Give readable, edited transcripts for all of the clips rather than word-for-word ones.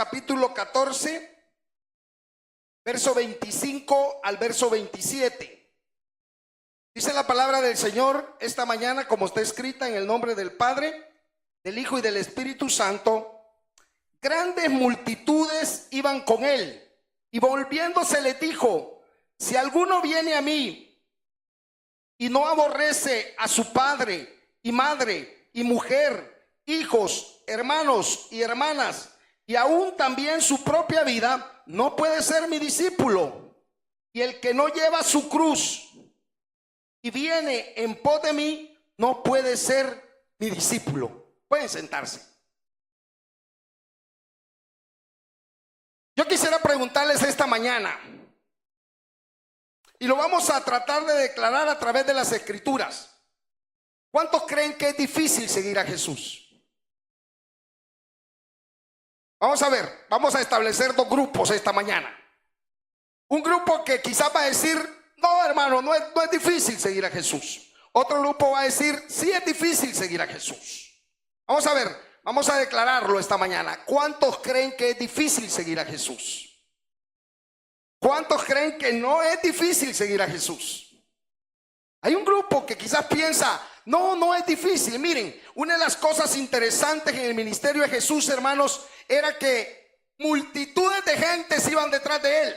capítulo 14, verso 25 al verso 27. Dice la palabra del Señor esta mañana, como está escrita, en el nombre del Padre, del Hijo y del Espíritu Santo. Grandes multitudes iban con él, y volviéndose les dijo: si alguno viene a mí y no aborrece a su padre y madre y mujer, hijos, hermanos y hermanas, y aún también su propia vida, no puede ser mi discípulo. Y el que no lleva su cruz y viene en pos de mí, no puede ser mi discípulo. Pueden sentarse. Yo quisiera preguntarles esta mañana, y lo vamos a tratar de declarar a través de las Escrituras: ¿cuántos creen que es difícil seguir a Jesús? Vamos a ver, vamos a establecer dos grupos esta mañana. Un grupo que quizás va a decir: no, hermano, no es difícil seguir a Jesús. Otro grupo va a decir: sí es difícil seguir a Jesús. Vamos a ver, vamos a declararlo esta mañana. ¿Cuántos creen que es difícil seguir a Jesús? ¿Cuántos creen que no es difícil seguir a Jesús? Hay un grupo que quizás piensa: no es difícil. Miren, una de las cosas interesantes en el ministerio de Jesús, hermanos, era que multitudes de gentes iban detrás de él.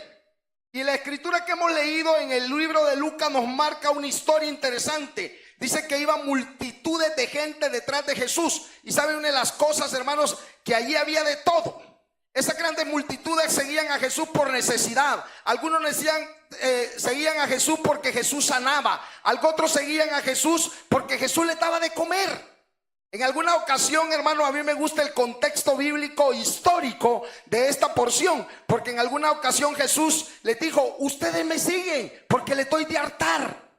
Y la escritura que hemos leído en el libro de Lucas nos marca una historia interesante. Dice que iban multitudes de gente detrás de Jesús. Y saben una de las cosas, hermanos, que allí había de todo. Esas grandes multitudes seguían a Jesús por necesidad. Algunos seguían a Jesús porque Jesús sanaba. Otros seguían a Jesús porque Jesús les daba de comer. En alguna ocasión, hermano, a mí me gusta el contexto bíblico histórico de esta porción, porque en alguna ocasión Jesús les dijo: ustedes me siguen porque les doy de hartar.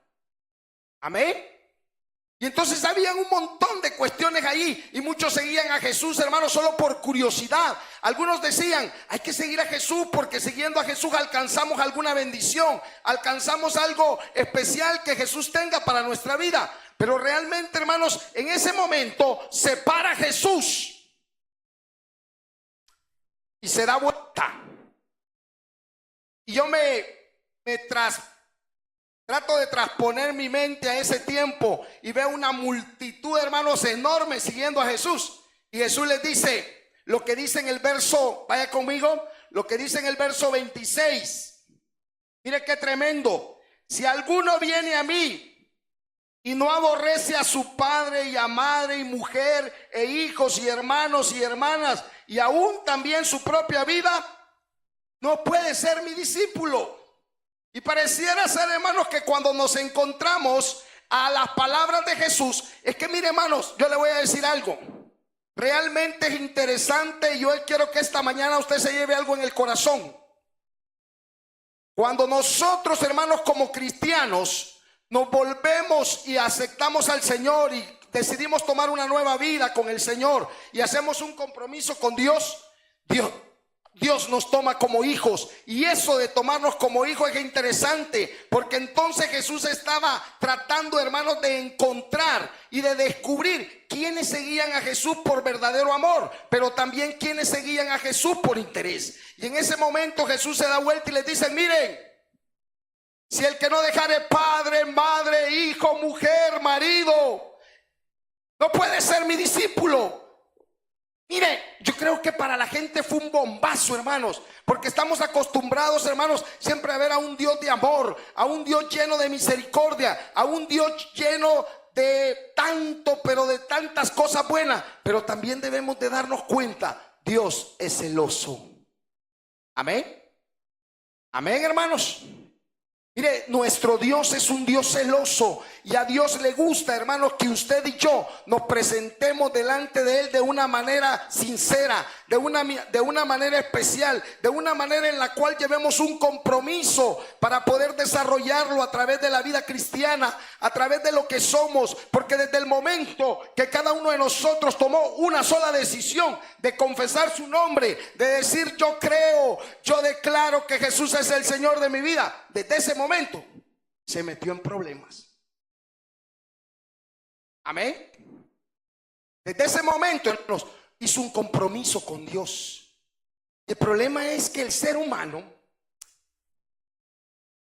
Amén. Y entonces habían un montón de cuestiones ahí, y muchos seguían a Jesús, hermanos, solo por curiosidad. Algunos decían: hay que seguir a Jesús porque siguiendo a Jesús alcanzamos alguna bendición, alcanzamos algo especial que Jesús tenga para nuestra vida. Pero realmente, hermanos, en ese momento se para Jesús y se da vuelta. Y yo trato de trasponer mi mente a ese tiempo y veo una multitud, hermanos, enorme siguiendo a Jesús. Y Jesús les dice lo que dice en el verso, vaya conmigo, lo que dice en el verso 26. Mire qué tremendo: si alguno viene a mí y no aborrece a su padre y a madre y mujer e hijos y hermanos y hermanas, y aún también su propia vida, no puede ser mi discípulo. Y pareciera ser, hermanos, que cuando nos encontramos a las palabras de Jesús, es que mire, hermanos, yo le voy a decir algo realmente es interesante, y yo quiero que esta mañana usted se lleve algo en el corazón. Cuando nosotros, hermanos, como cristianos nos volvemos y aceptamos al Señor y decidimos tomar una nueva vida con el Señor y hacemos un compromiso con Dios, Dios nos toma como hijos. Y eso de tomarnos como hijos es interesante, porque entonces Jesús estaba tratando, hermanos, de encontrar y de descubrir quiénes seguían a Jesús por verdadero amor, pero también quiénes seguían a Jesús por interés. Y en ese momento Jesús se da vuelta y les dice: miren, si el que no dejare padre, madre, hijo, mujer, marido, no puede ser mi discípulo. Mire, yo creo que para la gente fue un bombazo, hermanos, porque estamos acostumbrados, hermanos, siempre a ver a un Dios de amor, a un Dios lleno de misericordia, a un Dios lleno de tanto, pero de tantas cosas buenas. Pero también debemos de darnos cuenta: Dios es celoso. Amén. Amén, hermanos. Mire, nuestro Dios es un Dios celoso, y a Dios le gusta, hermanos, que usted y yo nos presentemos delante de Él de una manera sincera, de una manera especial, de una manera en la cual llevemos un compromiso para poder desarrollarlo a través de la vida cristiana, a través de lo que somos. Porque desde el momento que cada uno de nosotros tomó una sola decisión de confesar su nombre, de decir: yo creo, yo declaro que Jesús es el Señor de mi vida, desde ese momento se metió en problemas. Amén. Desde ese momento, hermanos, hizo un compromiso con Dios. El problema es que el ser humano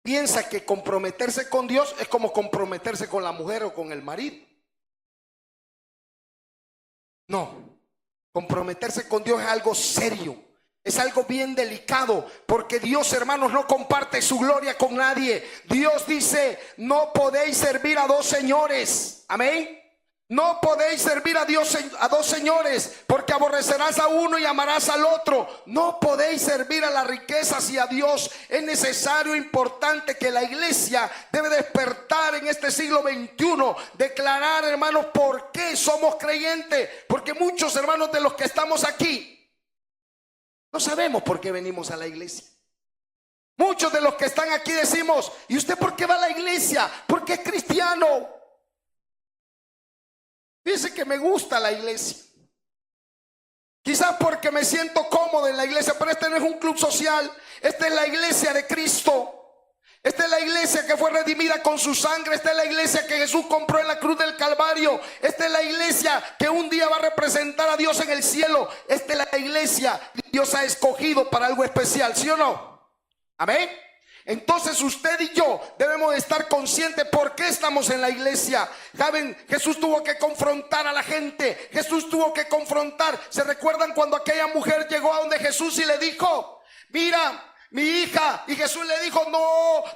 piensa que comprometerse con Dios es como comprometerse con la mujer o con el marido. No, comprometerse con Dios es algo serio, es algo bien delicado, porque Dios, hermanos, no comparte su gloria con nadie. Dios dice, no podéis servir a dos señores. Amén. No podéis servir a Dios a dos señores, porque aborrecerás a uno y amarás al otro. No podéis servir a las riquezas y a Dios. Es necesario, importante, que la iglesia debe despertar en este siglo XXI, declarar, hermanos, por qué somos creyentes. Porque muchos, hermanos, de los que estamos aquí no sabemos por qué venimos a la iglesia. Muchos de los que están aquí decimos, ¿y usted por qué va a la iglesia? Porque es cristiano. Dice que me gusta la iglesia, quizás porque me siento cómodo en la iglesia, pero este no es un club social. Esta es la iglesia de Cristo. Esta es la iglesia que fue redimida con su sangre. Esta es la iglesia que Jesús compró en la cruz del Calvario. Esta es la iglesia que un día va a representar a Dios en el cielo. Esta es la iglesia que Dios ha escogido para algo especial, ¿sí o no? Amén. Entonces usted y yo debemos estar conscientes por qué estamos en la iglesia. ¿Saben? Jesús tuvo que confrontar a la gente. Jesús tuvo que confrontar. ¿Se recuerdan cuando aquella mujer llegó a donde Jesús y le dijo, mira, mi hija? Y Jesús le dijo,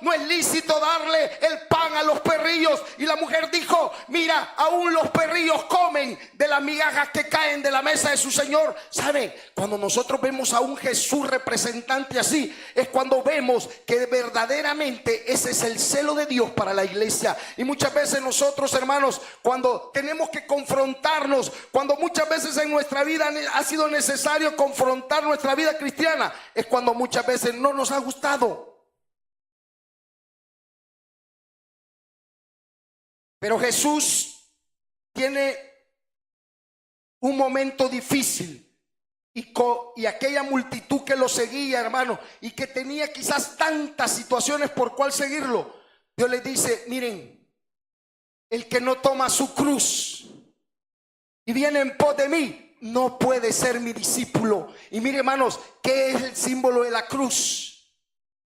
no es lícito darle el pan a los perrillos. Y la mujer dijo, mira, aún los perrillos comen de las migajas que caen de la mesa de su Señor. ¿Sabe? Cuando nosotros vemos a un Jesús representante así, es cuando vemos que verdaderamente ese es el celo de Dios para la iglesia. Y muchas veces nosotros, hermanos, cuando tenemos que confrontarnos, cuando muchas veces en nuestra vida ha sido necesario confrontar nuestra vida cristiana, es cuando muchas veces no nos ha gustado. Pero Jesús tiene un momento difícil y aquella multitud que lo seguía, hermano, y que tenía quizás tantas situaciones por cual seguirlo, Dios les dice, miren, el que no toma su cruz y viene en pos de mí, no puede ser mi discípulo. Y mire, hermanos, ¿qué es el símbolo de la cruz?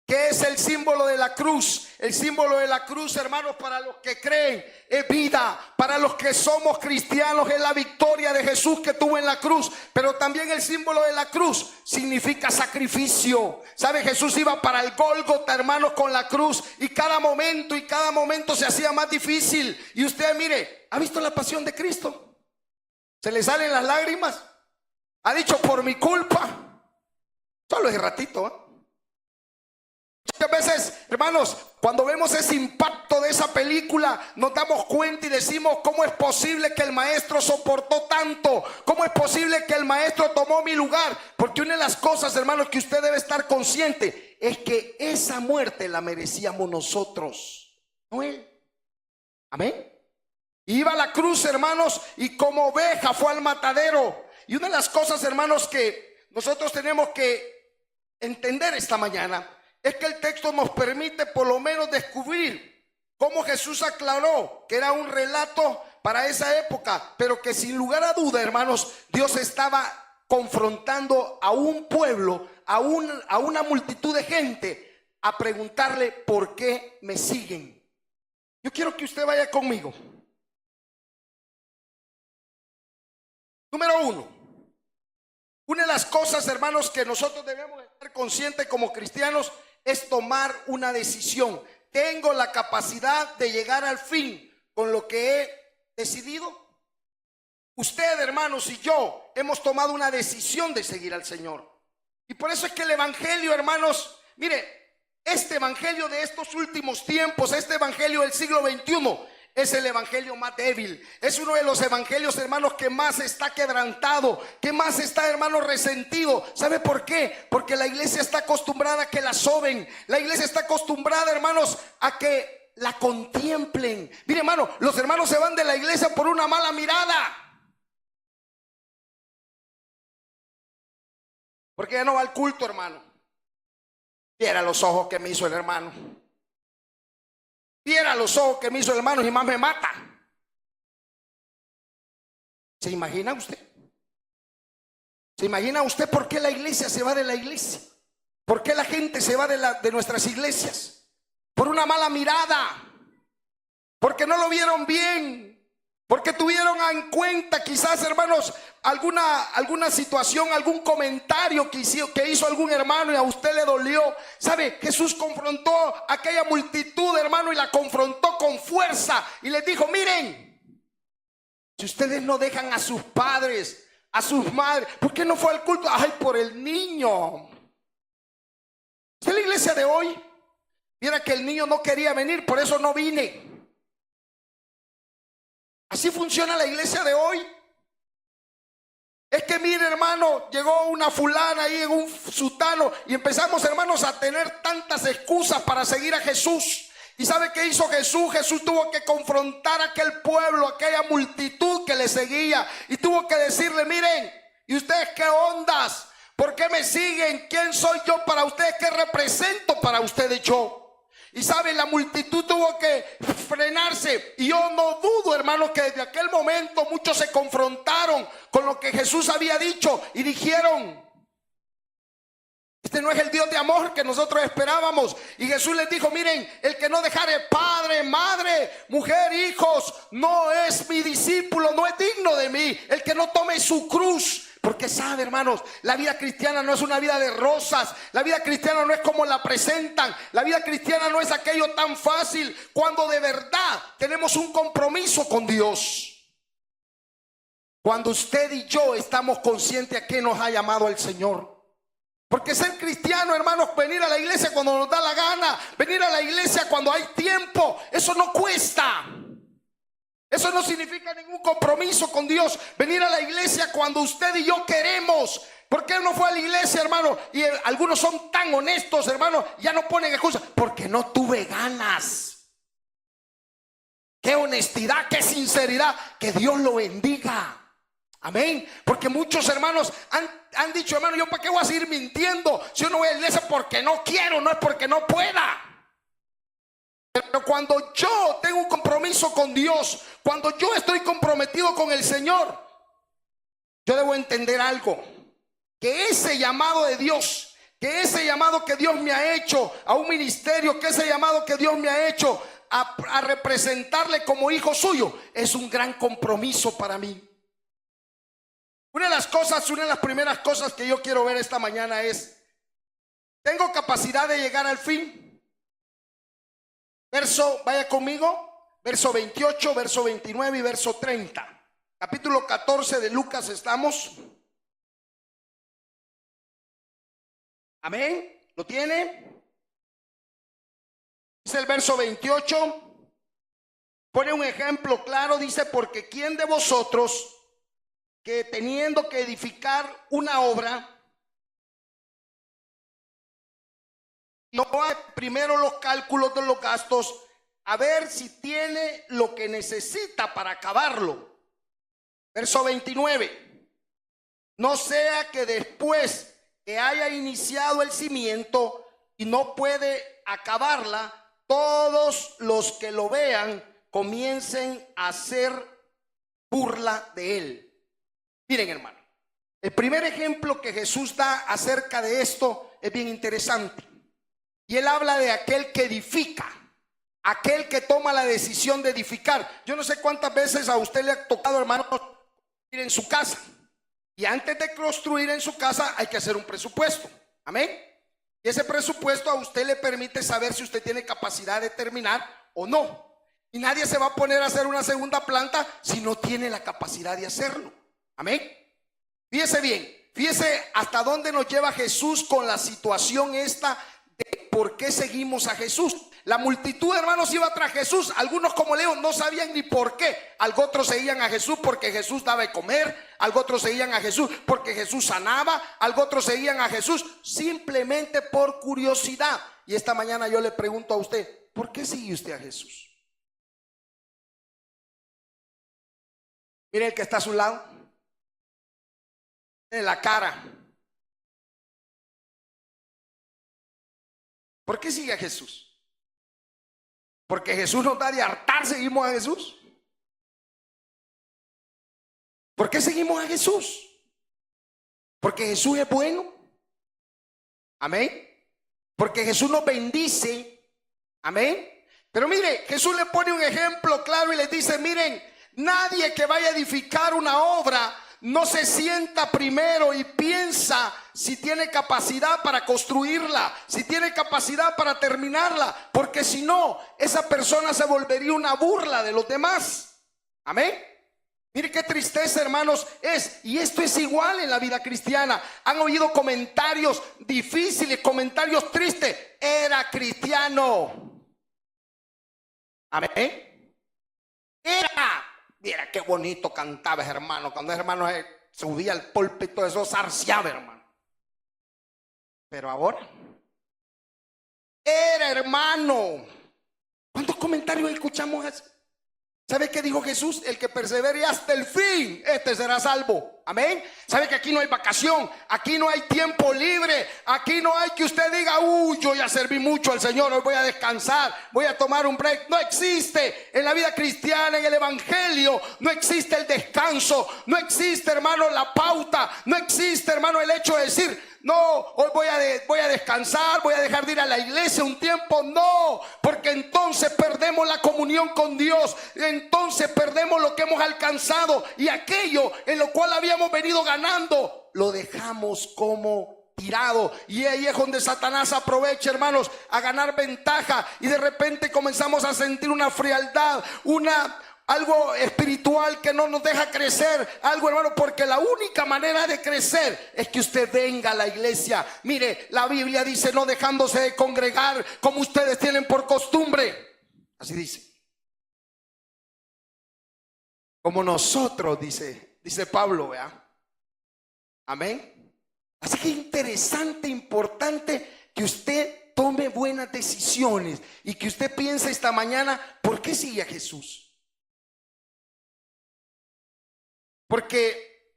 ¿Qué es el símbolo de la cruz? El símbolo de la cruz, hermanos, para los que creen es vida. Para los que somos cristianos es la victoria de Jesús que tuvo en la cruz. Pero también el símbolo de la cruz significa sacrificio. ¿Sabe? Jesús iba para el Gólgota, hermanos, con la cruz. Y cada momento se hacía más difícil. Y usted, mire, ¿ha visto la pasión de Cristo? Se le salen las lágrimas. Ha dicho, por mi culpa. Solo es ratito, ¿eh? Muchas veces, hermanos, cuando vemos ese impacto de esa película, nos damos cuenta y decimos, ¿cómo es posible que el maestro soportó tanto? ¿Cómo es posible que el maestro tomó mi lugar? Porque una de las cosas, hermanos, que usted debe estar consciente es que esa muerte la merecíamos nosotros, no él. Amén. Iba a la cruz, hermanos, y como oveja fue al matadero. Y una de las cosas, hermanos, que nosotros tenemos que entender esta mañana es que el texto nos permite por lo menos descubrir cómo Jesús aclaró que era un relato para esa época, pero que sin lugar a duda, hermanos, Dios estaba confrontando a un pueblo, a una multitud de gente, a preguntarle, ¿por qué me siguen? Yo quiero que usted vaya conmigo. Número 1. Una de las cosas, hermanos, que nosotros debemos estar conscientes como cristianos es tomar una decisión. ¿Tengo la capacidad de llegar al fin con lo que he decidido? Usted, hermanos, y yo hemos tomado una decisión de seguir al Señor. Y por eso es que el evangelio, hermanos, mire, este evangelio de estos últimos tiempos, este evangelio del siglo XXI, es el evangelio más débil. Es uno de los evangelios, hermanos, que más está quebrantado, que más está, hermanos, resentido. ¿Sabe por qué? Porque la iglesia está acostumbrada a que la soben. La iglesia está acostumbrada, hermanos, a que la contemplen. Mire, hermano, los hermanos se van de la iglesia por una mala mirada, porque ya no va al culto, hermano. Viera los ojos que me hizo el hermano. Viera los ojos que me hizo el hermano y más me mata. ¿Se imagina usted? ¿Se imagina usted por qué la iglesia se va de la iglesia? ¿Por qué la gente se va de nuestras iglesias? Por una mala mirada, porque no lo vieron bien, porque tuvieron en cuenta quizás, hermanos, alguna situación, algún comentario que hizo algún hermano y a usted le dolió. ¿Sabe? Jesús confrontó a aquella multitud, hermano, y la confrontó con fuerza y les dijo: miren, si ustedes no dejan a sus padres, a sus madres, ¿por qué no fue al culto? Ay, por el niño. ¿Esta es la iglesia de hoy? Mira que el niño no quería venir, por eso no vine. Así funciona la iglesia de hoy. Es que mire, hermano, llegó una fulana ahí en un sutano y empezamos, hermanos, a tener tantas excusas para seguir a Jesús. ¿Y sabe qué hizo Jesús? Jesús tuvo que confrontar a aquel pueblo, a aquella multitud que le seguía, y tuvo que decirle: miren, ¿y ustedes qué ondas? ¿Por qué me siguen? ¿Quién soy yo para ustedes? ¿Qué represento para ustedes yo? Y saben, la multitud tuvo que frenarse. Y yo no dudo, hermanos, que desde aquel momento muchos se confrontaron con lo que Jesús había dicho y dijeron: este no es el Dios de amor que nosotros esperábamos. Y Jesús les dijo: miren, el que no dejare padre, madre, mujer, hijos, no es mi discípulo, no es digno de mí. El que no tome su cruz. Porque sabe, hermanos, la vida cristiana no es una vida de rosas. La vida cristiana no es como la presentan. La vida cristiana no es aquello tan fácil, cuando de verdad tenemos un compromiso con Dios. Cuando usted y yo estamos conscientes a qué nos ha llamado el Señor. Porque ser cristiano, hermanos, venir a la iglesia cuando nos da la gana, venir a la iglesia cuando hay tiempo, eso no cuesta. Eso no significa ningún compromiso con Dios. Venir a la iglesia cuando usted y yo queremos. ¿Por qué no fue a la iglesia, hermano? Y algunos son tan honestos, hermano, ya no ponen excusas: porque no tuve ganas. Qué honestidad, qué sinceridad. Que Dios lo bendiga. Amén. Porque muchos hermanos han dicho: hermano, ¿yo para qué voy a seguir mintiendo? Si yo no voy a la iglesia porque no quiero, no es porque no pueda. Pero cuando yo tengo un compromiso con Dios, cuando yo estoy comprometido con el Señor, yo debo entender algo: que ese llamado de Dios, que ese llamado que Dios me ha hecho a un ministerio, que ese llamado que Dios me ha hecho a representarle como hijo suyo, es un gran compromiso para mí. Una de las primeras cosas que yo quiero ver esta mañana es: ¿tengo capacidad de llegar al fin? Vaya conmigo, verso 28, verso 29 y verso 30. Capítulo 14 de Lucas estamos. Amén. ¿Lo tiene? Dice el verso 28. Pone un ejemplo claro. Dice: porque ¿quién de vosotros, que teniendo que edificar una obra, no hace primero los cálculos de los gastos, a ver si tiene lo que necesita para acabarlo? Verso 29. No sea que después que haya iniciado el cimiento y no puede acabarla, todos los que lo vean comiencen a hacer burla de él. Miren, hermano, el primer ejemplo que Jesús da acerca de esto es bien interesante. Y él habla de aquel que edifica, aquel que toma la decisión de edificar. Yo no sé cuántas veces a usted le ha tocado, hermano, construir en su casa. Y antes de construir en su casa hay que hacer un presupuesto. Amén. Y ese presupuesto a usted le permite saber si usted tiene capacidad de terminar o no. Y nadie se va a poner a hacer una segunda planta si no tiene la capacidad de hacerlo. Amén. Fíjese bien, fíjese hasta dónde nos lleva Jesús con la situación esta de por qué seguimos a Jesús. La multitud, hermanos, iba tras Jesús. Algunos, como leo, no sabían ni por qué. Algo otros seguían a Jesús porque Jesús daba de comer. Algo otros seguían a Jesús porque Jesús sanaba. Algo otros seguían a Jesús simplemente por curiosidad. Y esta mañana yo le pregunto a usted: ¿por qué sigue usted a Jesús? Mire el que está a su lado, en la cara. ¿Por qué sigue a Jesús? Porque Jesús nos da de hartar, seguimos a Jesús. ¿Por qué seguimos a Jesús? Porque Jesús es bueno. Amén. Porque Jesús nos bendice. Amén. Pero mire, Jesús le pone un ejemplo claro y les dice, miren, nadie que vaya a edificar una obra no se sienta primero y piensa si tiene capacidad para construirla, si tiene capacidad para terminarla, porque si no, esa persona se volvería una burla de los demás. Amén. Mire qué tristeza, hermanos, es. Y esto es igual en la vida cristiana. Han oído comentarios difíciles, comentarios tristes. Era cristiano. Amén. Era. Mira qué bonito cantaba ese hermano. Cuando ese hermano subía al púlpito, eso zarciaba, hermano. Pero ahora era hermano. ¿Cuántos comentarios escuchamos así? ¿Sabe qué dijo Jesús? El que persevere hasta el fin, este será salvo. Amén. ¿Sabe que aquí no hay vacación? Aquí no hay tiempo libre. Aquí no hay que usted diga, yo ya serví mucho al Señor, hoy voy a descansar, voy a tomar un break. No existe en la vida cristiana, en el evangelio, no existe el descanso. No existe, hermano, la pauta. No existe, hermano, el hecho de decir, no, hoy voy a descansar, voy a dejar de ir a la iglesia un tiempo. No, porque entonces perdemos la comunión con Dios. Entonces perdemos lo que hemos alcanzado. Y aquello en lo cual habíamos venido ganando, lo dejamos como tirado. Y ahí es donde Satanás aprovecha, hermanos, a ganar ventaja. Y de repente comenzamos a sentir una frialdad, algo espiritual que no nos deja crecer. Algo, hermano, porque la única manera de crecer es que usted venga a la iglesia. Mire, la Biblia dice, no dejándose de congregar como ustedes tienen por costumbre. Así dice. Como nosotros, dice Pablo, ¿verdad? Amén. Así que interesante, importante que usted tome buenas decisiones y que usted piense esta mañana, ¿por qué sigue a Jesús? Porque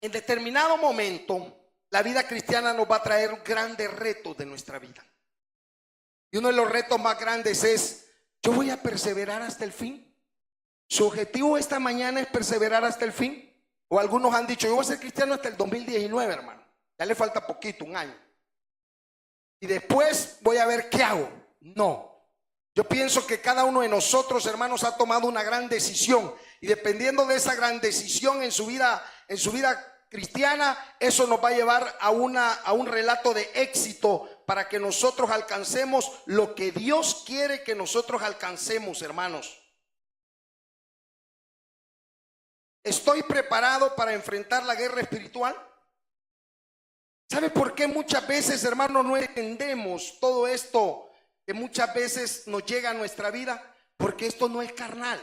en determinado momento la vida cristiana nos va a traer grandes retos de nuestra vida. Y uno de los retos más grandes es, yo voy a perseverar hasta el fin. ¿Su objetivo esta mañana es perseverar hasta el fin? O algunos han dicho, yo voy a ser cristiano hasta el 2019, hermano. Ya le falta poquito, un año. Y después voy a ver qué hago. No. Yo pienso que cada uno de nosotros, hermanos, ha tomado una gran decisión. Y dependiendo de esa gran decisión en su vida cristiana, eso nos va a llevar a un relato de éxito para que nosotros alcancemos lo que Dios quiere que nosotros alcancemos, hermanos. ¿Estoy preparado para enfrentar la guerra espiritual? ¿Sabe por qué muchas veces, hermanos, no entendemos todo esto que muchas veces nos llega a nuestra vida? Porque esto no es carnal,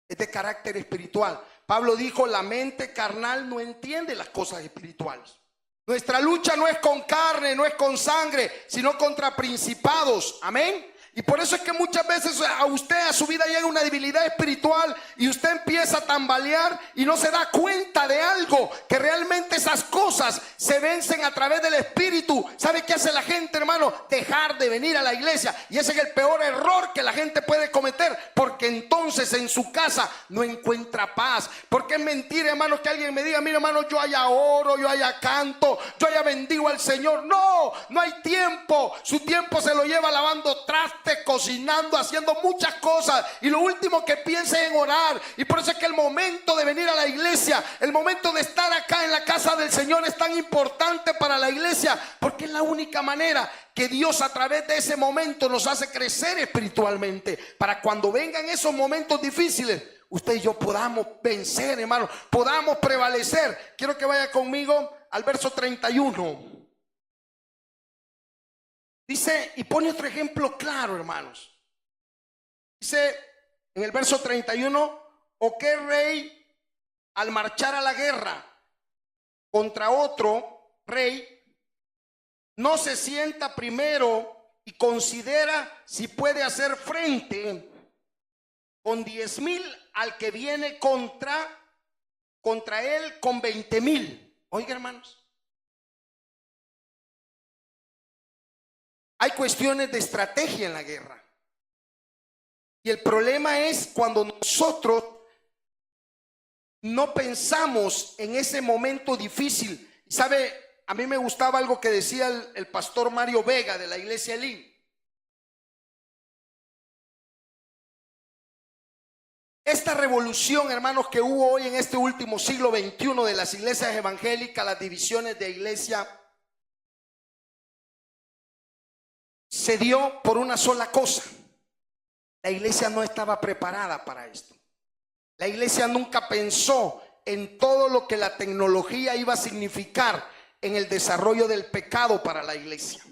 es de carácter espiritual. Pablo dijo, la mente carnal no entiende las cosas espirituales. Nuestra lucha no es con carne, no es con sangre, sino contra principados. Amén. Y por eso es que muchas veces a su vida llega una debilidad espiritual y usted empieza a tambalear y no se da cuenta de algo, que realmente esas cosas se vencen a través del Espíritu. ¿Sabe qué hace la gente, hermano? Dejar de venir a la iglesia. Y ese es el peor error que la gente puede cometer, porque entonces en su casa no encuentra paz. Porque es mentira, hermano, que alguien me diga, mira, hermano, yo allá oro, yo allá canto, yo allá bendigo al Señor. No, no hay tiempo. Su tiempo se lo lleva lavando trastes, cocinando, haciendo muchas cosas, y lo último que piense es en orar. Y por eso es que el momento de venir a la iglesia, el momento de estar acá en la casa del Señor es tan importante para la iglesia, porque es la única manera que Dios a través de ese momento nos hace crecer espiritualmente, para cuando vengan esos momentos difíciles, usted y yo podamos vencer, hermano, podamos prevalecer. Quiero que vaya conmigo al verso 31. Dice, y pone otro ejemplo claro, hermanos. Dice en el verso 31, ¿o qué rey al marchar a la guerra contra otro rey no se sienta primero y considera si puede hacer frente con 10,000 al que viene contra él con 20,000? Oiga, hermanos, hay cuestiones de estrategia en la guerra. Y el problema es cuando nosotros no pensamos en ese momento difícil sabe, a mí me gustaba algo que decía el pastor Mario Vega de la iglesia Elim. Esta revolución, hermanos, que hubo hoy en este último siglo XXI de las iglesias evangélicas, las divisiones de iglesia, se dio por una sola cosa. La iglesia no estaba preparada para esto. La iglesia nunca pensó en todo lo que la tecnología iba a significar en el desarrollo del pecado para la iglesia.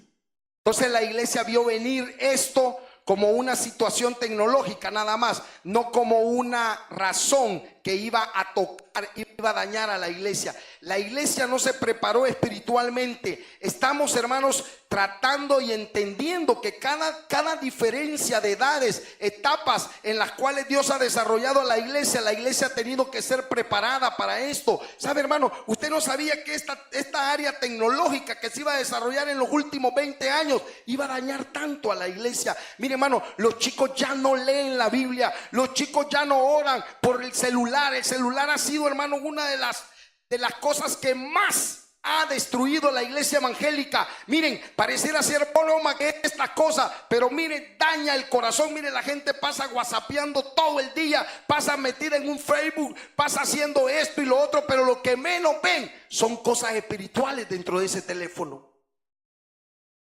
Entonces la iglesia vio venir esto como una situación tecnológica nada más, no como una razón que iba a tocar, iba a dañar a la iglesia. La iglesia no se preparó espiritualmente. Estamos, hermanos, tratando y entendiendo que cada diferencia de edades, etapas en las cuales Dios ha desarrollado a la iglesia ha tenido que ser preparada para esto. ¿Sabe, hermano? Usted no sabía que esta área tecnológica que se iba a desarrollar en los últimos 20 años iba a dañar tanto a la iglesia. Mire, hermano, los chicos ya no leen la Biblia, los chicos ya no oran por el celular. El celular ha sido, hermano, una de las cosas que más ha destruido la iglesia evangélica. Miren, pareciera ser broma que esta cosa, pero miren, daña el corazón. Miren, la gente pasa whatsappeando todo el día, pasa metida en un Facebook, pasa haciendo esto y lo otro, pero lo que menos ven son cosas espirituales dentro de ese teléfono.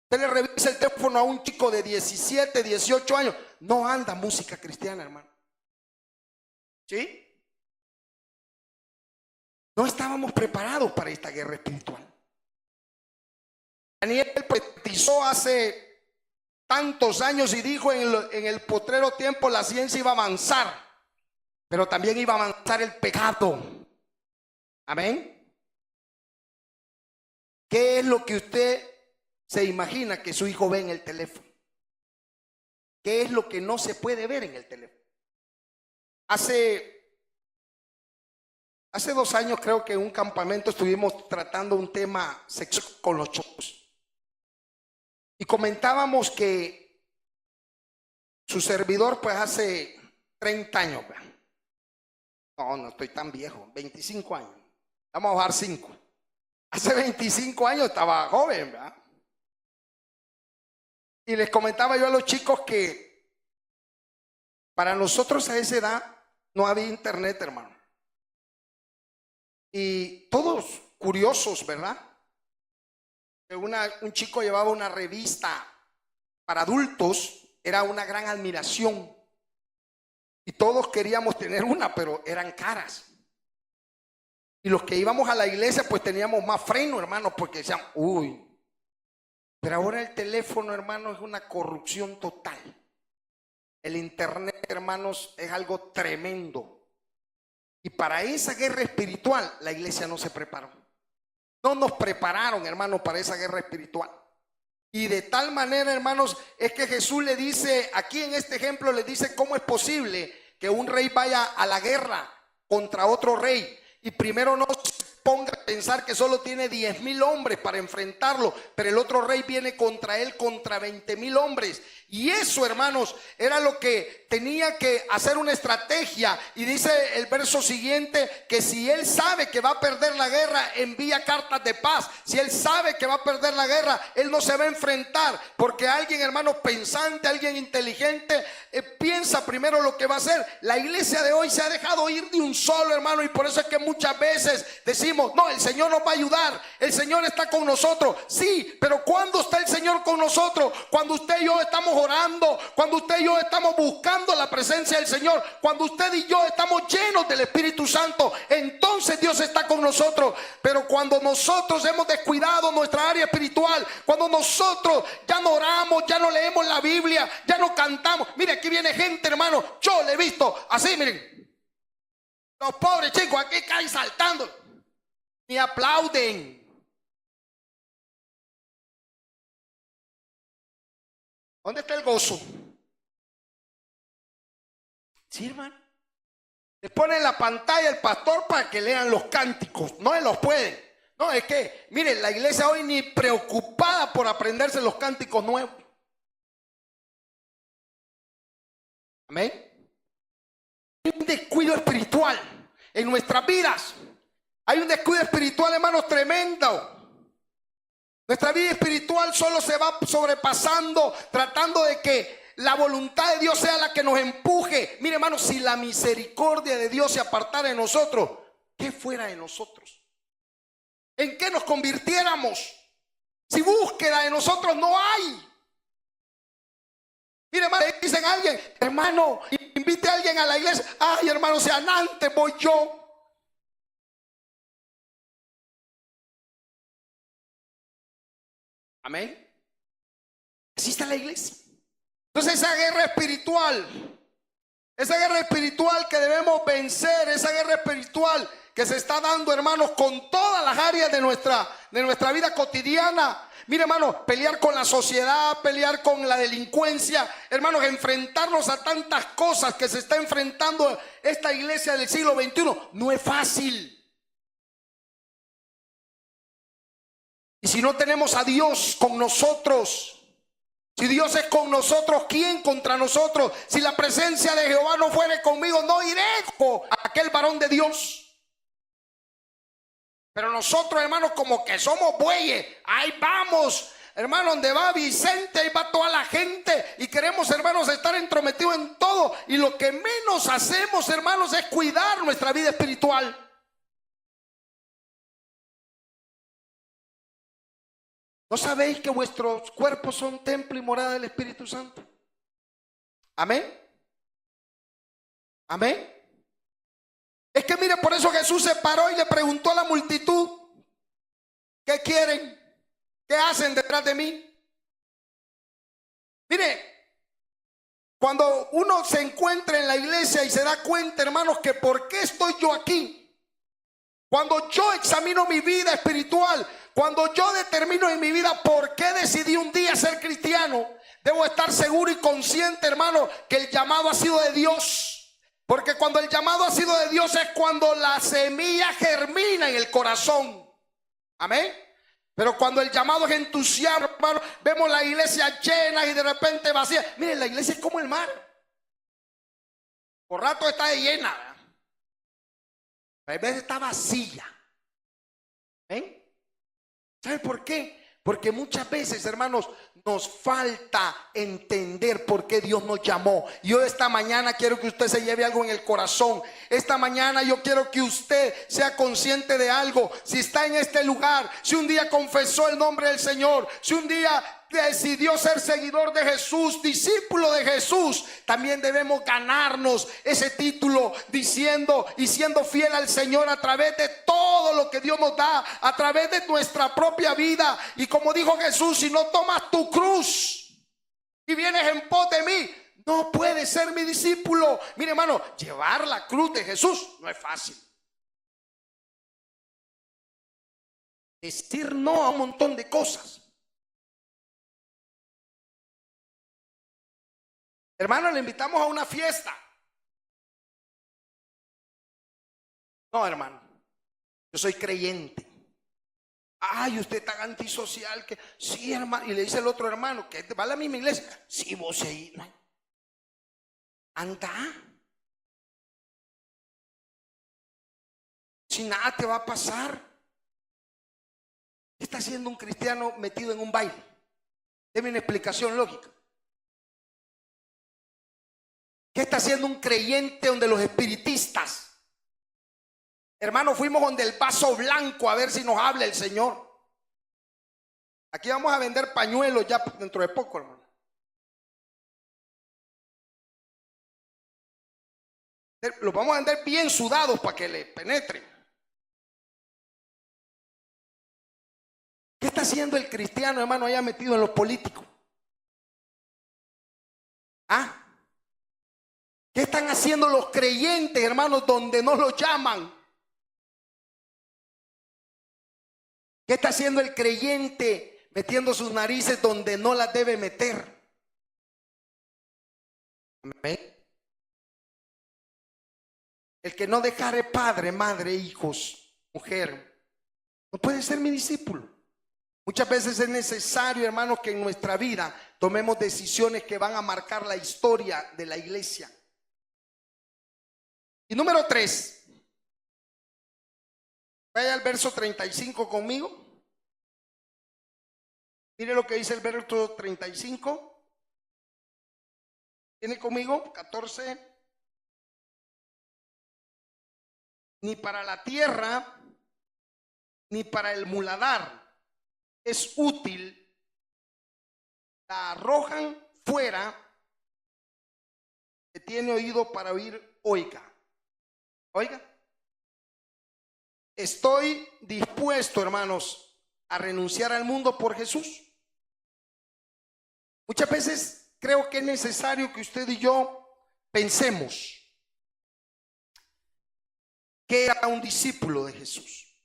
Usted le revisa el teléfono a un chico de 17, 18 años, no anda música cristiana, hermano. ¿Sí? No estábamos preparados para esta guerra espiritual. Daniel profetizó hace tantos años y dijo en el postrero tiempo la ciencia iba a avanzar, pero también iba a avanzar el pecado. Amén. ¿Qué es lo que usted se imagina que su hijo ve en el teléfono? ¿Qué es lo que no se puede ver en el teléfono? Hace 2 años creo que en un campamento estuvimos tratando un tema sexual con los chicos. Y comentábamos que su servidor pues hace 30 años. No estoy tan viejo, 25 años. Vamos a bajar 5. Hace 25 años estaba joven, ¿verdad? Y les comentaba yo a los chicos que para nosotros a esa edad no había internet, hermano. Y todos curiosos, ¿verdad? Un chico llevaba una revista para adultos, era una gran admiración. Y todos queríamos tener una, pero eran caras. Y los que íbamos a la iglesia, pues teníamos más freno, hermanos, porque decían, uy. Pero ahora el teléfono, hermanos, es una corrupción total. El internet, hermanos, es algo tremendo. Y para esa guerra espiritual, la iglesia no se preparó. No nos prepararon, hermanos, para esa guerra espiritual. Y de tal manera, hermanos, es que Jesús le dice, aquí en este ejemplo, le dice cómo es posible que un rey vaya a la guerra contra otro rey. Y primero no se ponga a pensar que solo tiene 10,000 hombres para enfrentarlo, pero el otro rey viene contra él contra 20,000 hombres. Y eso, hermanos, era lo que tenía que hacer una estrategia. Y dice el verso siguiente que si él sabe que va a perder la guerra, envía cartas de paz. Si él sabe que va a perder la guerra, él no se va a enfrentar, porque alguien, hermanos, pensante, alguien inteligente, piensa primero lo que va a hacer. La iglesia de hoy se ha dejado ir de un solo, hermano, y por eso es que muchas veces decimos, no, el Señor nos va a ayudar, el Señor está con nosotros. Sí, pero ¿cuándo está el Señor con nosotros? Cuando usted y yo estamos orando, cuando usted y yo estamos buscando la presencia del Señor, cuando usted y yo estamos llenos del Espíritu Santo, entonces Dios está con nosotros. Pero cuando nosotros hemos descuidado nuestra área espiritual, cuando nosotros ya no oramos, ya no leemos la Biblia, ya no cantamos. Mire, aquí viene gente, hermano, yo le he visto así, miren, los pobres chicos aquí caen saltando, ni aplauden. ¿Dónde está el gozo? Sí, hermano. Le pone en la pantalla el pastor para que lean los cánticos. No se los pueden. No, es que, miren, la iglesia hoy ni preocupada por aprenderse los cánticos nuevos. Amén. Hay un descuido espiritual en nuestras vidas. Hay un descuido espiritual, hermanos, tremendo. Nuestra vida espiritual solo se va sobrepasando, tratando de que la voluntad de Dios sea la que nos empuje. Mire, hermanos, si la misericordia de Dios se apartara de nosotros, ¿qué fuera de nosotros? ¿En qué nos convirtiéramos? Si búsqueda de nosotros no hay. Mire, hermano, le dicen a alguien, hermano, invite a alguien a la iglesia. Ay, hermano, sean antes, voy yo. Amén. Así está la iglesia. Entonces esa guerra espiritual que debemos vencer, esa guerra espiritual que se está dando, hermanos, con todas las áreas de nuestra vida cotidiana. Mire, hermanos, pelear con la sociedad, pelear con la delincuencia, hermanos, enfrentarnos a tantas cosas que se está enfrentando esta iglesia del siglo XXI, no es fácil. Y si no tenemos a Dios con nosotros, si Dios es con nosotros, ¿quién contra nosotros? Si la presencia de Jehová no fuere conmigo, no iré con aquel varón de Dios. Pero nosotros, hermanos, como que somos bueyes, ahí vamos, hermano, donde va Vicente, ahí va toda la gente y queremos, hermanos, estar entrometidos en todo, y lo que menos hacemos, hermanos, es cuidar nuestra vida espiritual. ¿No sabéis que vuestros cuerpos son templo y morada del Espíritu Santo? Amén. Amén. Es que mire, por eso Jesús se paró y le preguntó a la multitud, ¿qué quieren? ¿Qué hacen detrás de mí? Mire, cuando uno se encuentra en la iglesia y se da cuenta, hermanos, que ¿por qué estoy yo aquí? Cuando yo examino mi vida espiritual, cuando yo determino en mi vida por qué decidí un día ser cristiano, debo estar seguro y consciente, hermano, que el llamado ha sido de Dios. Porque cuando el llamado ha sido de Dios es cuando la semilla germina en el corazón. Amén. Pero cuando el llamado es entusiasmo, hermano, vemos la iglesia llena y de repente vacía. Miren, la iglesia es como el mar. Por rato está llena, ¿verdad? A veces está vacía. ¿Eh? ¿Sabe por qué? Porque muchas veces, hermanos, nos falta entender por qué Dios nos llamó. Yo esta mañana quiero que usted se lleve algo en el corazón. Esta mañana yo quiero que usted sea consciente de algo. Si está en este lugar, si un día confesó el nombre del Señor, si un día decidió ser seguidor de Jesús, discípulo de Jesús, también debemos ganarnos ese título diciendo y siendo fiel al Señor a través de todo lo que Dios nos da, a través de nuestra propia vida. Y como dijo Jesús, si no tomas tu cruz y vienes en pos de mí, no puedes ser mi discípulo. Mire, hermano, llevar la cruz de Jesús no es fácil. Decir no a un montón de cosas. Hermano, le invitamos a una fiesta. No, hermano, yo soy creyente. Ay, usted es tan antisocial que... Sí, hermano. Y le dice el otro hermano, que va a la misma iglesia. Sí, vos ahí. Anda. Si nada te va a pasar. ¿Qué está haciendo un cristiano metido en un baile? Deme una explicación lógica. ¿Qué está haciendo un creyente donde los espiritistas? Hermano, fuimos donde el vaso blanco a ver si nos habla el Señor. Aquí vamos a vender pañuelos ya dentro de poco, hermano. Los vamos a vender bien sudados para que le penetren. ¿Qué está haciendo el cristiano, hermano, allá metido en los políticos? ¿Ah? ¿Qué están haciendo los creyentes, hermanos, donde no los llaman? ¿Qué está haciendo el creyente metiendo sus narices donde no las debe meter? Amén. El que no dejare padre, madre, hijos, mujer, no puede ser mi discípulo. Muchas veces es necesario, hermanos, que en nuestra vida tomemos decisiones que van a marcar la historia de la iglesia. Y número 3, Vaya al verso 35 conmigo. Mire lo que dice el verso 35. ¿Tiene conmigo? 14. Ni para la tierra, ni para el muladar es útil. La arrojan fuera. Que tiene oído para oír, oiga. Oiga. Estoy dispuesto, hermanos, a renunciar al mundo por Jesús. Muchas veces creo que es necesario que usted y yo pensemos que era un discípulo de Jesús.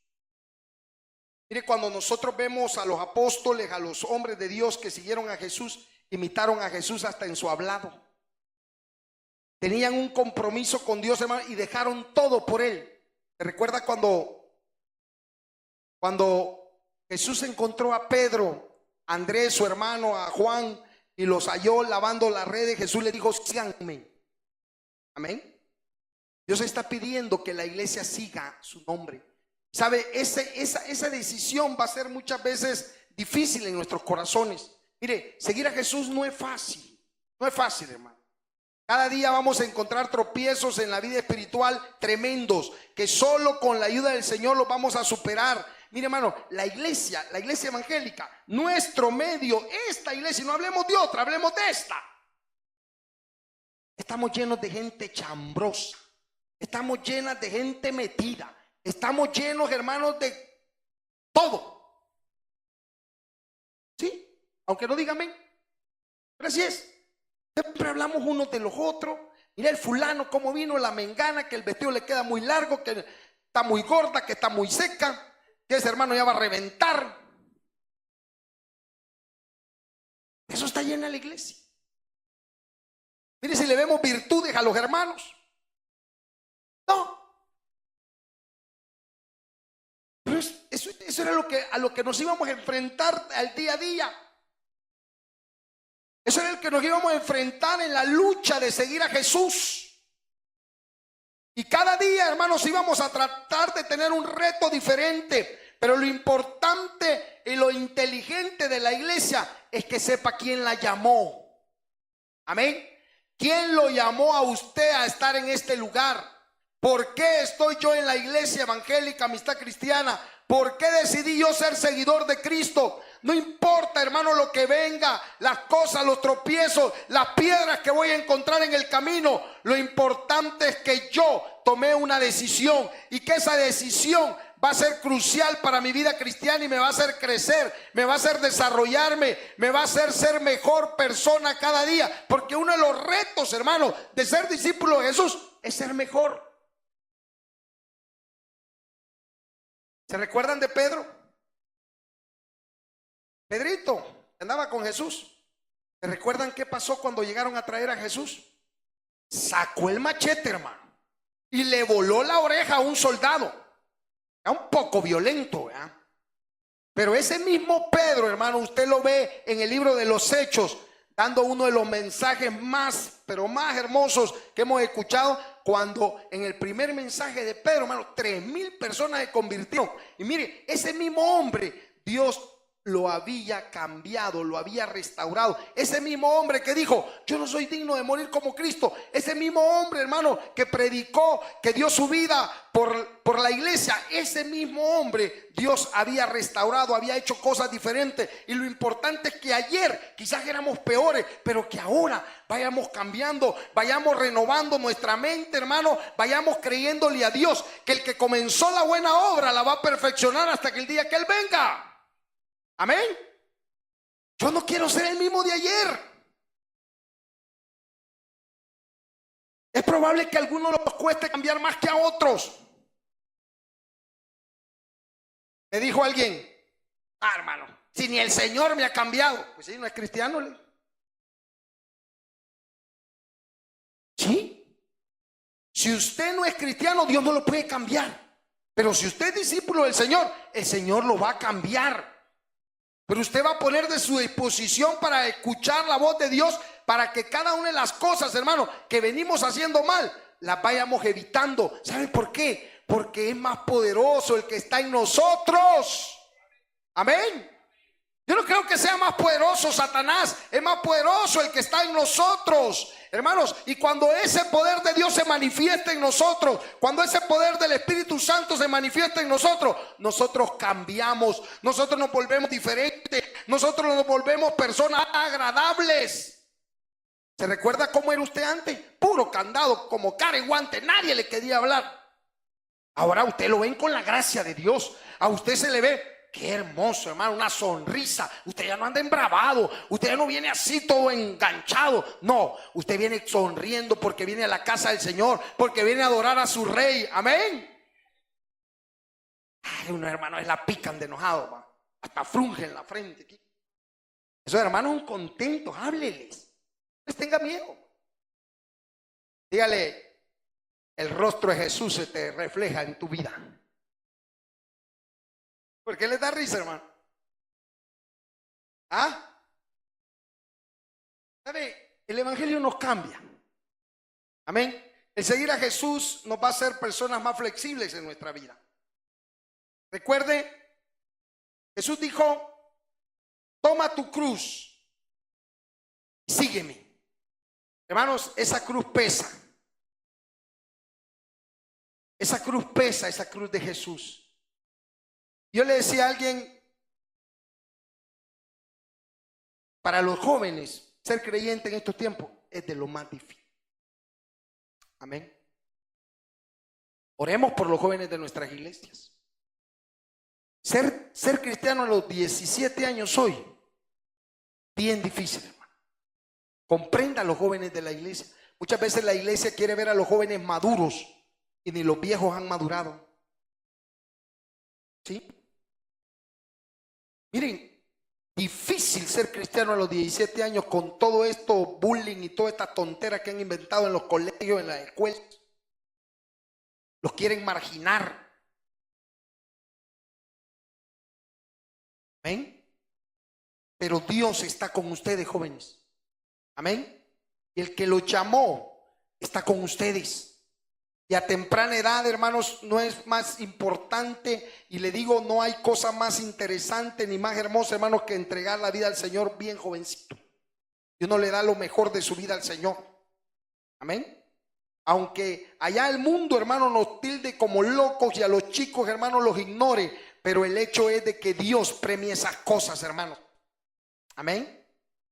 Mire, cuando nosotros vemos a los apóstoles, a los hombres de Dios que siguieron a Jesús, imitaron a Jesús hasta en su hablado. Tenían un compromiso con Dios, hermano, y dejaron todo por Él. ¿Te recuerda cuando Jesús encontró a Pedro, a Andrés, su hermano, a Juan, y los halló lavando las redes? Jesús le dijo: síganme. Amén. Dios está pidiendo que la iglesia siga su nombre. ¿Sabe? Esa decisión va a ser muchas veces difícil en nuestros corazones. Mire, seguir a Jesús no es fácil. No es fácil, hermano. Cada día vamos a encontrar tropiezos en la vida espiritual tremendos, que solo con la ayuda del Señor los vamos a superar. Mire, hermano, la iglesia evangélica, nuestro medio, esta iglesia, no hablemos de otra, hablemos de esta. Estamos llenos de gente chambrosa, estamos llenas de gente metida, estamos llenos, hermanos, de todo. ¿Sí? Aunque no digan amén, pero así es. Siempre hablamos unos de los otros. Mira el fulano cómo vino, la mengana, que el vestido le queda muy largo, que está muy gorda, que está muy seca, que ese hermano ya va a reventar. Eso está llena la iglesia. Mire si le vemos virtudes a los hermanos. No. Pero eso era a lo que nos íbamos a enfrentar al día a día. Eso era el que nos íbamos a enfrentar en la lucha de seguir a Jesús. Y cada día, hermanos, íbamos a tratar de tener un reto diferente. Pero lo importante y lo inteligente de la iglesia es que sepa quién la llamó. Amén. ¿Quién lo llamó a usted a estar en este lugar? ¿Por qué estoy yo en la iglesia evangélica Amistad Cristiana? ¿Por qué decidí yo ser seguidor de Cristo? No importa, hermano, lo que venga, las cosas, los tropiezos, las piedras que voy a encontrar en el camino. Lo importante es que yo tomé una decisión y que esa decisión va a ser crucial para mi vida cristiana y me va a hacer crecer, me va a hacer desarrollarme, me va a hacer ser mejor persona cada día. Porque uno de los retos, hermano, de ser discípulo de Jesús es ser mejor. ¿Se recuerdan de Pedro? Pedrito andaba con Jesús. ¿Se recuerdan qué pasó cuando llegaron a traer a Jesús? Sacó el machete, hermano, y le voló la oreja a un soldado. Era un poco violento, ¿verdad? Pero ese mismo Pedro, hermano, usted lo ve en el libro de los Hechos, dando uno de los mensajes más, pero más hermosos que hemos escuchado, cuando en el primer mensaje de Pedro, hermano, 3,000 personas se convirtieron. Y mire, ese mismo hombre, Dios lo había cambiado, lo había restaurado. Ese mismo hombre que dijo: yo no soy digno de morir como Cristo. Ese mismo hombre, hermano, que predicó, que dio su vida por la iglesia. Ese mismo hombre Dios había restaurado, había hecho cosas diferentes. Y lo importante es que ayer quizás éramos peores, pero que ahora vayamos cambiando, vayamos renovando nuestra mente, hermano. Vayamos creyéndole a Dios que el que comenzó la buena obra la va a perfeccionar hasta que el día que Él venga. Amén. Yo no quiero ser el mismo de ayer. Es probable que a algunos les cueste cambiar más que a otros. Me dijo alguien: hermano, si ni el Señor me ha cambiado. Pues sí, no es cristiano. Sí. Si usted no es cristiano, Dios no lo puede cambiar. Pero si usted es discípulo del Señor, el Señor lo va a cambiar. Pero usted va a poner de su disposición para escuchar la voz de Dios, para que cada una de las cosas, hermano, que venimos haciendo mal, las vayamos evitando. ¿Sabe por qué? Porque es más poderoso el que está en nosotros. Amén. Yo no creo que sea más poderoso Satanás, es más poderoso el que está en nosotros, hermanos. Y cuando ese poder de Dios se manifiesta en nosotros, cuando ese poder del Espíritu Santo se manifiesta en nosotros, nosotros cambiamos, nosotros nos volvemos diferentes, nosotros nos volvemos personas agradables. ¿Se recuerda cómo era usted antes? Puro candado, como cara y guante, nadie le quería hablar. Ahora usted lo ven con la gracia de Dios, a usted se le ve. Qué hermoso, hermano, una sonrisa. Usted ya no anda embravado, usted ya no viene así todo enganchado. No, usted viene sonriendo porque viene a la casa del Señor, porque viene a adorar a su Rey. Amén. Ay, unos hermanos la pican de enojado, va. Hasta frungen la frente. Esos hermanos contentos, hábleles. No les tenga miedo. Dígale, el rostro de Jesús se te refleja en tu vida. ¿Por qué les da risa, hermano? ¿Ah? ¿Sabe? El evangelio nos cambia. Amén. El seguir a Jesús nos va a hacer personas más flexibles en nuestra vida. Recuerde, Jesús dijo: toma tu cruz y sígueme. Hermanos, esa cruz pesa. Esa cruz pesa, esa cruz de Jesús. Yo le decía a alguien, para los jóvenes, ser creyente en estos tiempos es de lo más difícil. Amén. Oremos por los jóvenes de nuestras iglesias. Ser cristiano a los 17 años hoy, bien difícil, hermano. Comprenda a los jóvenes de la iglesia. Muchas veces la iglesia quiere ver a los jóvenes maduros y ni los viejos han madurado. ¿Sí? Miren, difícil ser cristiano a los 17 años con todo esto bullying y toda esta tontera que han inventado en los colegios, en las escuelas. Los quieren marginar. Amén. Pero Dios está con ustedes, jóvenes. Amén. Y el que los llamó está con ustedes. Y a temprana edad, hermanos, no es más importante, y le digo, no hay cosa más interesante ni más hermosa, hermanos, que entregar la vida al Señor bien jovencito. Y uno le da lo mejor de su vida al Señor. Amén. Aunque allá el mundo, hermano, nos tilde como locos y a los chicos, hermanos, los ignore, pero el hecho es de que Dios premie esas cosas, hermanos. Amén.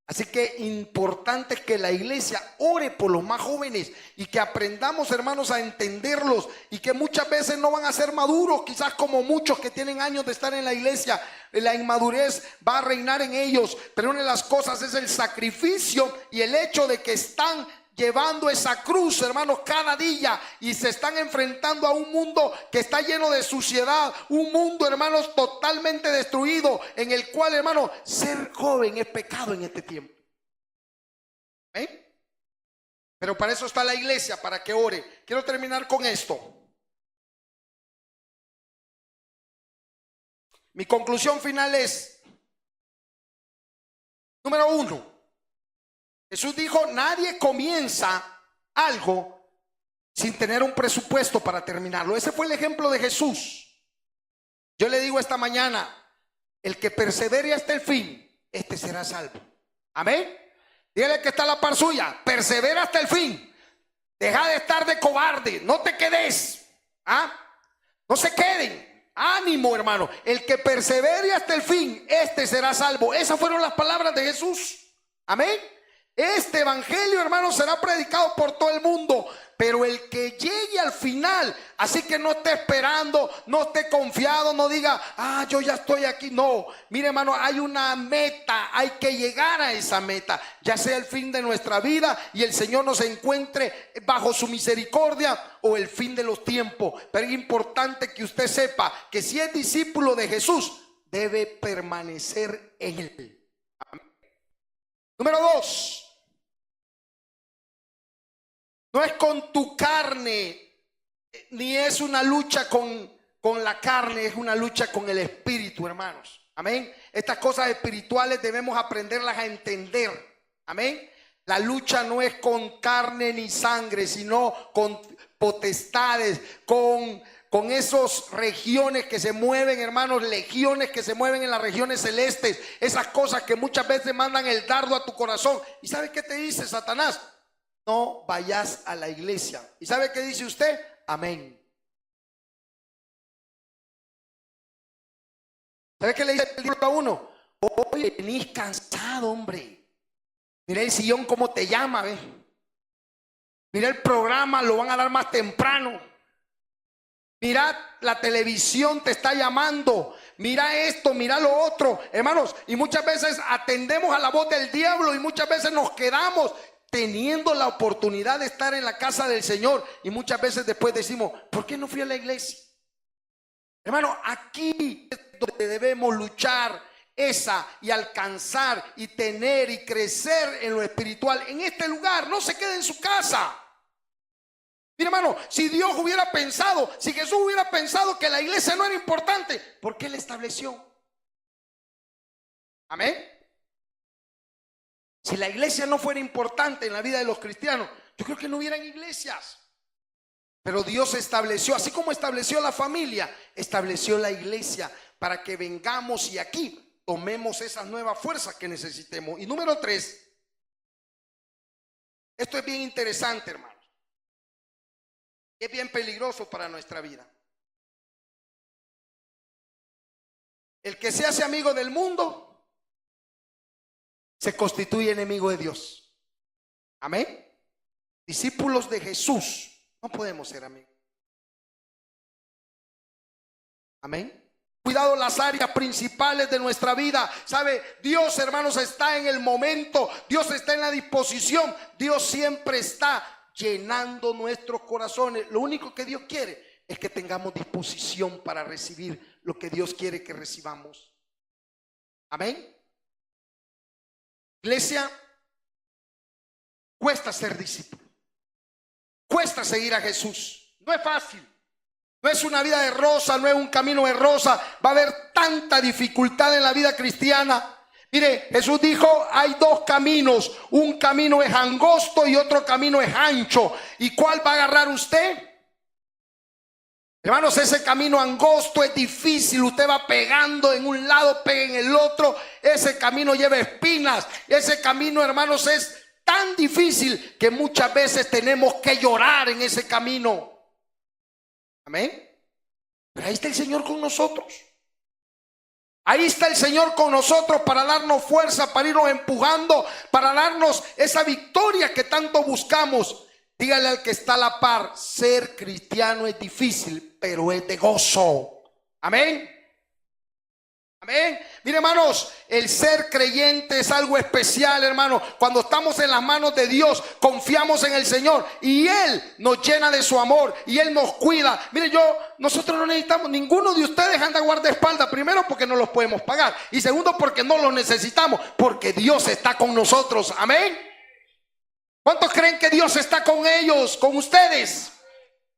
Así que importante es que la iglesia ore por los más jóvenes y que aprendamos, hermanos, a entenderlos, y que muchas veces no van a ser maduros, quizás como muchos que tienen años de estar en la iglesia, la inmadurez va a reinar en ellos, pero una de las cosas es el sacrificio y el hecho de que están llevando esa cruz, hermanos, cada día, y se están enfrentando a un mundo que está lleno de suciedad, un mundo, hermanos, totalmente destruido, en el cual, hermanos, ser joven es pecado en este tiempo. ¿Eh? Pero para eso está la iglesia, para que ore. Quiero terminar con esto. Mi conclusión final es, número 1, Jesús dijo: nadie comienza algo sin tener un presupuesto para terminarlo. Ese fue el ejemplo de Jesús. Yo le digo esta mañana: el que persevere hasta el fin, este será salvo. Amén. Dígale que está a la par suya: persevera hasta el fin. Deja de estar de cobarde, no te quedes. No se queden. Ánimo, hermano. El que persevere hasta el fin, este será salvo. Esas fueron las palabras de Jesús. Amén. Este evangelio, hermano, será predicado por todo el mundo, pero el que llegue al final, así que no esté esperando, no esté confiado, no diga: yo ya estoy aquí. No, mire, hermano, hay una meta, hay que llegar a esa meta, ya sea el fin de nuestra vida y el Señor nos encuentre bajo su misericordia, o el fin de los tiempos. Pero es importante que usted sepa que si es discípulo de Jesús, debe permanecer en él. Número 2. No es con tu carne, ni es una lucha con la carne, es una lucha con el espíritu, hermanos. Amén. Estas cosas espirituales debemos aprenderlas a entender. Amén. La lucha no es con carne ni sangre, sino con potestades, con con esas regiones que se mueven, hermanos, legiones que se mueven en las regiones celestes, esas cosas que muchas veces mandan el dardo a tu corazón. ¿Y sabe qué te dice Satanás? No vayas a la iglesia. ¿Y sabe qué dice usted? Amén. ¿Sabe qué le dice el libro a uno? Oye, venís cansado, hombre. Mira el sillón cómo te llama, ¿ves? Mira el programa, lo van a dar más temprano. Mira, la televisión te está llamando. Mira esto, mira lo otro. Hermanos, y muchas veces atendemos a la voz del diablo y muchas veces nos quedamos teniendo la oportunidad de estar en la casa del Señor. Y muchas veces después decimos, ¿por qué no fui a la iglesia? Hermano, aquí es donde debemos luchar y alcanzar y tener y crecer en lo espiritual. En este lugar, no se quede en su casa. Mira, hermano, si Dios hubiera pensado, si Jesús hubiera pensado que la iglesia no era importante, ¿por qué la estableció? Amén. Si la iglesia no fuera importante en la vida de los cristianos, yo creo que no hubieran iglesias. Pero Dios estableció, así como estableció la familia, estableció la iglesia para que vengamos y aquí tomemos esas nuevas fuerzas que necesitemos. Y número 3, esto es bien interesante, hermano. Es bien peligroso para nuestra vida. El que se hace amigo del mundo se constituye enemigo de Dios. Amén. Discípulos de Jesús no podemos ser amigos. Amén. Cuidado las áreas principales de nuestra vida. ¿Sabe? Dios, hermanos, está en el momento. Dios está en la disposición. Dios siempre está llenando nuestros corazones. Lo único que Dios quiere es que tengamos disposición para recibir lo que Dios quiere que recibamos. Amén. Iglesia, cuesta ser discípulo, cuesta seguir a Jesús. No es fácil, no es una vida de rosa, no es un camino de rosa. Va a haber tanta dificultad en la vida cristiana. Mire, Jesús dijo, hay dos caminos, un camino es angosto y otro camino es ancho. ¿Y cuál va a agarrar usted? Hermanos, ese camino angosto es difícil, usted va pegando en un lado, pega en el otro, ese camino lleva espinas, ese camino, hermanos, es tan difícil que muchas veces tenemos que llorar en ese camino. Amén. Pero ahí está el Señor con nosotros. Ahí está el Señor con nosotros para darnos fuerza, para irnos empujando, para darnos esa victoria que tanto buscamos. Dígale al que está a la par, ser cristiano es difícil, pero es de gozo. Amén. Amén. Mire, hermanos, el ser creyente es algo especial, hermano. Cuando estamos en las manos de Dios, confiamos en el Señor y Él nos llena de su amor y Él nos cuida. Mire, nosotros no necesitamos, ninguno de ustedes anda guardaespaldas. Primero, porque no los podemos pagar. Y segundo, porque no los necesitamos, porque Dios está con nosotros. Amén. ¿Cuántos creen que Dios está con ellos, con ustedes?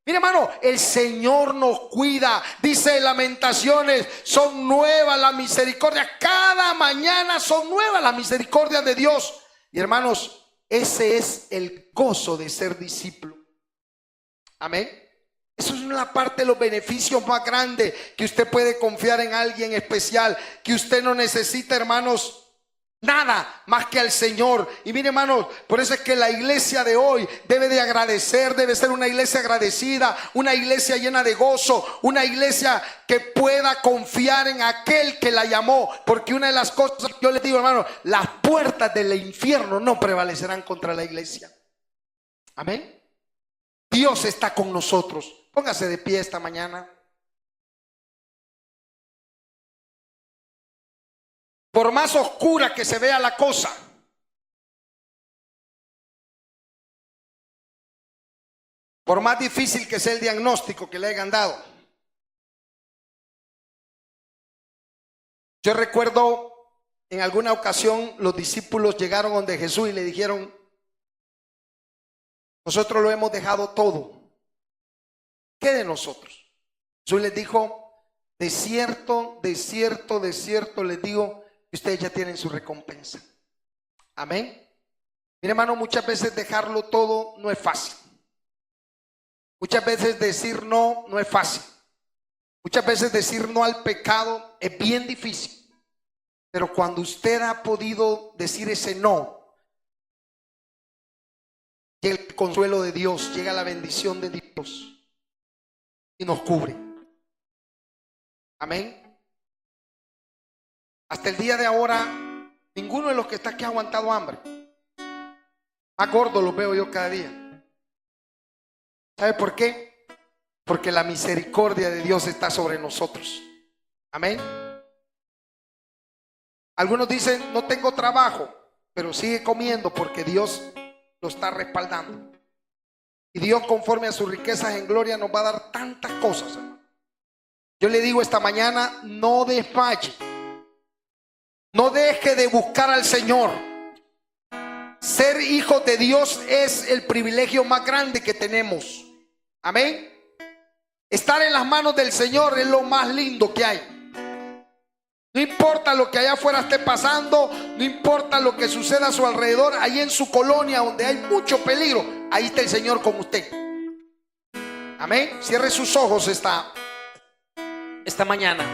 Mire, hermano, el Señor nos cuida. Dice Lamentaciones, son nuevas las misericordias. Cada mañana son nuevas las misericordias de Dios. Y hermanos, ese es el gozo de ser discípulo. Amén. Eso es una parte de los beneficios más grandes, que usted puede confiar en alguien especial, que usted no necesita, hermanos, nada más que al Señor. Y mire, hermanos, por eso es que la iglesia de hoy debe de agradecer, debe ser una iglesia agradecida, una iglesia llena de gozo, una iglesia que pueda confiar en aquel que la llamó. Porque una de las cosas que yo les digo, hermanos, las puertas del infierno no prevalecerán contra la iglesia. Amén. Dios está con nosotros. Póngase de pie esta mañana. Por más oscura que se vea la cosa, por más difícil que sea el diagnóstico que le hayan dado. Yo recuerdo en alguna ocasión los discípulos llegaron donde Jesús y le dijeron, nosotros lo hemos dejado todo, ¿qué de nosotros? Jesús les dijo, de cierto, de cierto, de cierto les digo, ustedes ya tienen su recompensa. Amén. Mire, hermano, muchas veces dejarlo todo no es fácil. Muchas veces decir no es fácil. Muchas veces decir no al pecado es bien difícil, pero cuando usted ha podido decir ese no, llega el consuelo de Dios, llega la bendición de Dios y nos cubre. Amén. Hasta el día de ahora, ninguno de los que está aquí ha aguantado hambre. Más gordo los veo yo cada día. ¿Sabe por qué? Porque la misericordia de Dios está sobre nosotros. Amén. Algunos dicen, no tengo trabajo, pero sigue comiendo porque Dios lo está respaldando. Y Dios, conforme a sus riquezas en gloria, nos va a dar tantas cosas, hermano. Yo le digo esta mañana, no desmaye. No deje de buscar al Señor. Ser hijo de Dios es el privilegio más grande que tenemos. Amén. Estar en las manos del Señor es lo más lindo que hay. No importa lo que allá afuera esté pasando, no importa lo que suceda a su alrededor, ahí en su colonia donde hay mucho peligro, ahí está el Señor con usted. Amén. Cierre sus ojos esta mañana.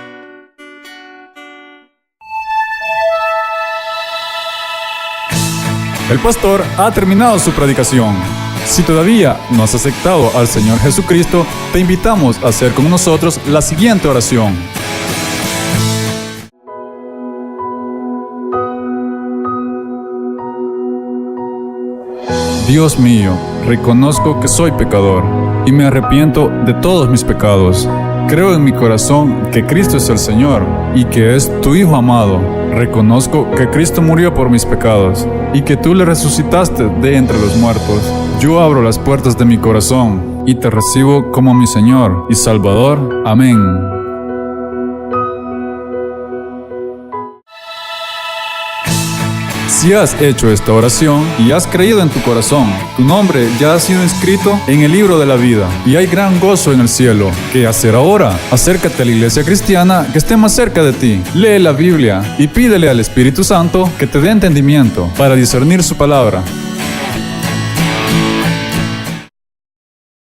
El pastor ha terminado su predicación. Si todavía no has aceptado al Señor Jesucristo, te invitamos a hacer con nosotros la siguiente oración. Dios mío, reconozco que soy pecador y me arrepiento de todos mis pecados. Creo en mi corazón que Cristo es el Señor y que es tu Hijo amado. Reconozco que Cristo murió por mis pecados y que tú le resucitaste de entre los muertos. Yo abro las puertas de mi corazón y te recibo como mi Señor y Salvador. Amén. Si has hecho esta oración y has creído en tu corazón, tu nombre ya ha sido inscrito en el libro de la vida y hay gran gozo en el cielo. ¿Qué hacer ahora? Acércate a la iglesia cristiana que esté más cerca de ti. Lee la Biblia y pídele al Espíritu Santo que te dé entendimiento para discernir su palabra.